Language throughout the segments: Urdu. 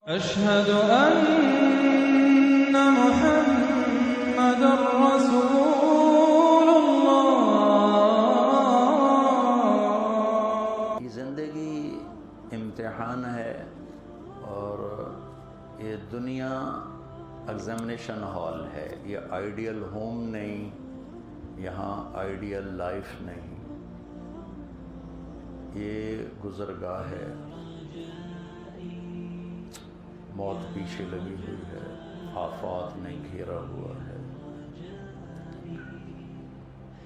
أشهد أن محمد رسول الله۔ یہ زندگی امتحان ہے اور یہ دنیا ایگزامینیشن ہال ہے، یہ آئیڈیل ہوم نہیں، یہاں آئیڈیل لائف نہیں، یہ گزرگاہ ہے، موت پیچھے لگی ہوئی ہے، آفات نے گھیرا ہوا ہے،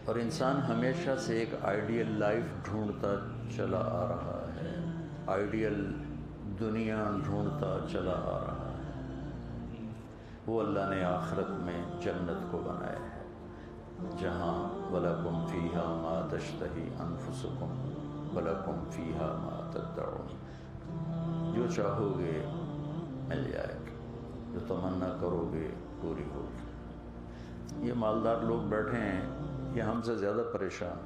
اور انسان ہمیشہ سے ایک آئیڈیل لائف ڈھونڈتا چلا آ رہا ہے، آئیڈیل دنیا ڈھونڈتا چلا آ رہا ہے۔ وہ اللہ نے آخرت میں جنت کو بنایا ہے، جہاں وَلَكُمْ فِيهَا مَا تَشْتَهِي أَنفُسُكُمْ وَلَكُمْ فِيهَا مَا تَدَّعُونَ۔ جو چاہو گے مل جائے گا، جو تمنا کرو گے پوری ہوگی۔ یہ مالدار لوگ بیٹھے ہیں، یہ ہم سے زیادہ پریشان،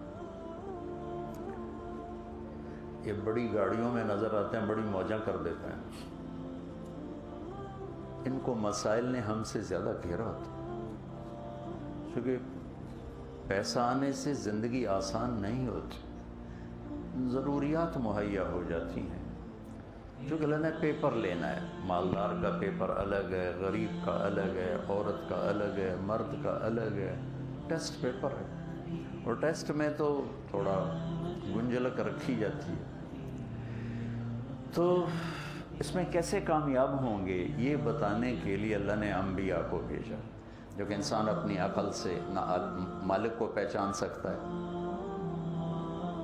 یہ بڑی گاڑیوں میں نظر آتے ہیں، بڑی موجاں کر دیتے ہیں، ان کو مسائل نے ہم سے زیادہ گھیرا ہوتا ہے، کیونکہ پیسہ آنے سے زندگی آسان نہیں ہوتی، ضروریات مہیا ہو جاتی ہیں۔ جو کہ اللہ نے پیپر لینا ہے، مالدار کا پیپر الگ ہے، غریب کا الگ ہے، عورت کا الگ ہے، مرد کا الگ ہے، ٹیسٹ پیپر ہے، اور ٹیسٹ میں تو تھوڑا گنجلک رکھی جاتی ہے۔ تو اس میں کیسے کامیاب ہوں گے یہ بتانے کے لیے اللہ نے انبیاء کو بھیجا، جو کہ انسان اپنی عقل سے نہ مالک کو پہچان سکتا ہے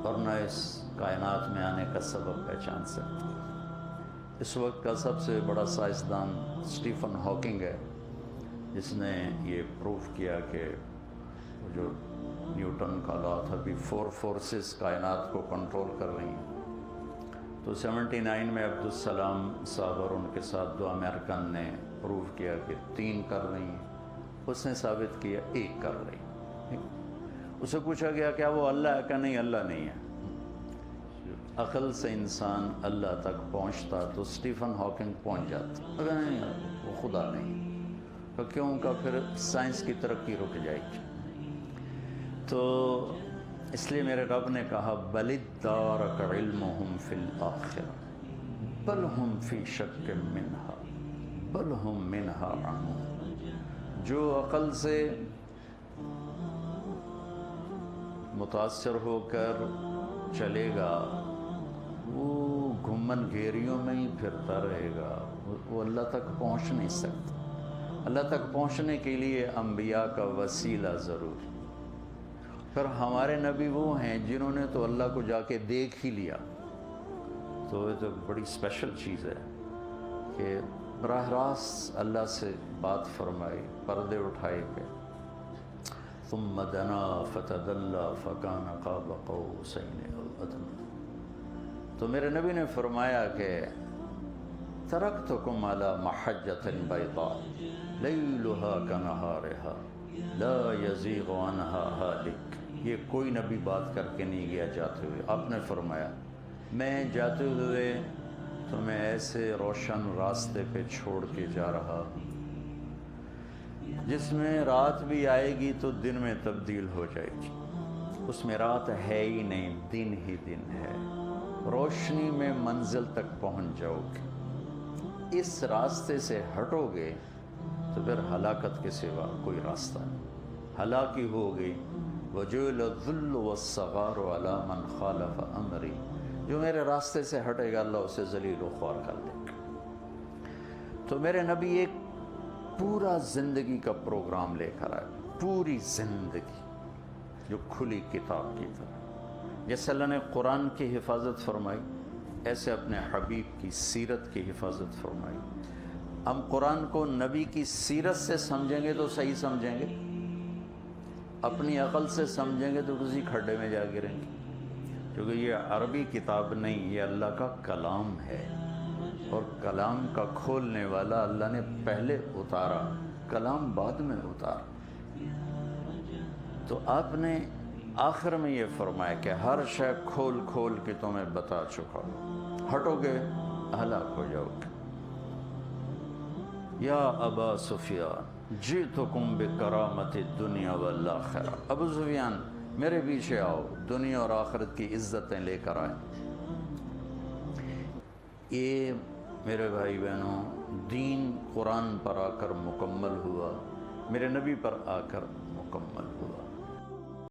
اور نہ اس کائنات میں آنے کا سبب پہچان سکتا ہے۔ اس وقت کا سب سے بڑا سائنسدان اسٹیفن ہاکنگ ہے، جس نے یہ پروف کیا کہ جو نیوٹن کا لا تھا بھی 4 فورسز کائنات کو کنٹرول کر رہی ہیں۔ تو 79 میں عبدالسلام صاحب اور ان کے ساتھ 2 امریکن نے پروف کیا کہ 3 کر رہی ہیں، اس نے ثابت کیا 1 کر رہی ہیں۔ اسے پوچھا گیا کیا وہ اللہ ہے؟ کہ نہیں، اللہ نہیں ہے۔ عقل سے انسان اللہ تک پہنچتا تو اسٹیفن ہاکنگ پہنچ جاتا، اگر نہیں وہ خدا نہیں، تو کیوں کا پھر سائنس کی ترقی رک جائے گی۔ تو اس لیے میرے رب نے کہا بل ادارک علمہم فی الآخرہ بل ہم فی شک منہا بل ہم منہا عمون۔ جو عقل سے متاثر ہو کر چلے گا وہ گھمن گھیریوں میں ہی پھرتا رہے گا، وہ اللہ تک پہنچ نہیں سکتا۔ اللہ تک پہنچنے کے لیے انبیاء کا وسیلہ ضروری۔ پھر ہمارے نبی وہ ہیں جنہوں نے تو اللہ کو جا کے دیکھ ہی لیا، تو یہ تو بڑی اسپیشل چیز ہے کہ براہ راست اللہ سے بات فرمائی، پردے اٹھائے گئے۔ ثم دنا فتدلى فكان قاب قوسين او ادنى۔ تو میرے نبی نے فرمایا کہ ترکتکم علی محجۃ بیضاء لیلها کنہارها لا یزیغ عنہا ہالک۔ یہ کوئی نبی بات کر کے نہیں گیا جاتے ہوئے، آپ نے فرمایا میں جاتے ہوئے تمہیں ایسے روشن راستے پہ چھوڑ کے جا رہا ہوں جس میں رات بھی آئے گی تو دن میں تبدیل ہو جائے گی، اس میں رات ہے ہی نہیں، دن ہی دن ہے، روشنی میں منزل تک پہنچ جاؤ گے۔ اس راستے سے ہٹو گے تو پھر ہلاکت کے سوا کوئی راستہ نہیں، ہلاکی ہو گئی۔ وَجُعِلَ الذُّلُّ وَالصَّغَارُ عَلَى مَنْ خَالَفَ أَمْرِي۔ جو میرے راستے سے ہٹے گا اللہ اسے ذلیل و خوار کر دے گا۔ تو میرے نبی ایک پورا زندگی کا پروگرام لے کر آئے، پوری زندگی جو کھلی کتاب کی طرح۔ جیسے اللہ نے قرآن کی حفاظت فرمائی، ایسے اپنے حبیب کی سیرت کی حفاظت فرمائی۔ ہم قرآن کو نبی کی سیرت سے سمجھیں گے تو صحیح سمجھیں گے، اپنی عقل سے سمجھیں گے تو کسی کھڈے میں جا گریں گے، کیونکہ یہ عربی کتاب نہیں، یہ اللہ کا کلام ہے، اور کلام کا کھولنے والا اللہ نے پہلے اتارا، کلام بعد میں اتارا۔ تو آپ نے آخر میں یہ فرمایا کہ ہر شے کھول کھول کے تمہیں بتا چکا، ہٹو گے ہلاک ہو جاؤ گے۔ یا ابا سفیان جئتکم بکرامت الدنیا والآخرہ، ابو سفیان میرے پیچھے آؤ، دنیا اور آخرت کی عزتیں لے کر آئیں۔ یہ میرے بھائی بہنوں دین قرآن پر آ کر مکمل ہوا، میرے نبی پر آ کر مکمل ہوا۔